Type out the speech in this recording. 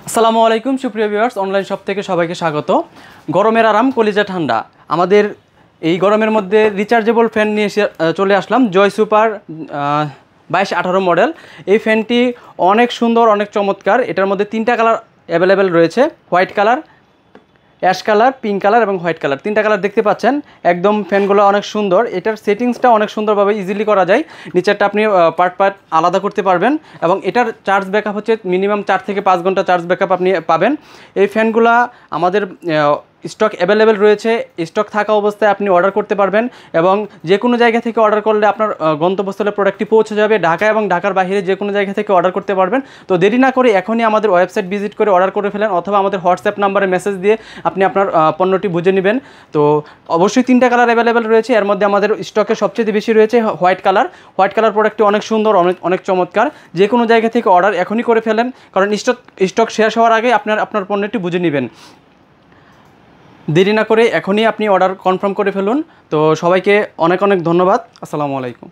আসসালামু আলাইকুম সুপ্রিয় ভিউয়ার্স, অনলাইন শপ থেকে সবাইকে স্বাগত। গরমের আরাম কলিজা ঠান্ডা, আমাদের এই গরমের মধ্যে রিচার্জেবল ফ্যান নিয়ে চলে আসলাম। জয় সুপার 2218 মডেল। এই ফ্যানটি অনেক সুন্দর, অনেক চমৎকার। এটার মধ্যে তিনটা কালার অ্যাভেলেবেল রয়েছে, white colour, ash colour, pink colour এবং হোয়াইট কালার। তিনটা কালার দেখতে পাচ্ছেন। একদম ফ্যানগুলো অনেক সুন্দর। এটার সেটিংসটা অনেক সুন্দরভাবে ইজিলি করা যায়। নিচেরটা আপনি পার্ট আলাদা করতে পারবেন এবং এটার চার্জ ব্যাকআপ হচ্ছে মিনিমাম 4 থেকে 5 ঘন্টা চার্জ ব্যাকআপ আপনি পাবেন। এই ফ্যানগুলা আমাদের স্টক অ্যাভেলেবেল রয়েছে। স্টক থাকা অবস্থায় আপনি অর্ডার করতে পারবেন এবং যে কোনো জায়গা থেকে অর্ডার করলে আপনার গন্তব্যস্থলে প্রোডাক্টটি পৌঁছে যাবে। ঢাকা এবং ঢাকার বাইরে যে কোনো জায়গা থেকে অর্ডার করতে পারবেন। তো দেরি না করে এখনই আমাদের ওয়েবসাইট ভিজিট করে অর্ডার করে ফেলেন, অথবা আমাদের হোয়াটসঅ্যাপ নাম্বারে মেসেজ দিয়ে আপনি আপনার পণ্যটি বুঝে নেবেন। তো অবশ্যই তিনটা কালার অ্যাভেলেবেল রয়েছে। এর মধ্যে আমাদের স্টকে সবচেয়ে বেশি রয়েছে হোয়াইট কালার। হোয়াইট কালার প্রোডাক্টটি অনেক সুন্দর, অনেক চমৎকার। যে কোনো জায়গা থেকে অর্ডার এখনই করে ফেলেন, কারণ স্টক শেষ হওয়ার আগে আপনার পণ্যটি বুঝে নেবেন। দেরি না করে এখনই আপনি অর্ডার কনফার্ম করে ফেলুন। তো সবাইকে অনেক ধন্যবাদ। আসসালামু আলাইকুম।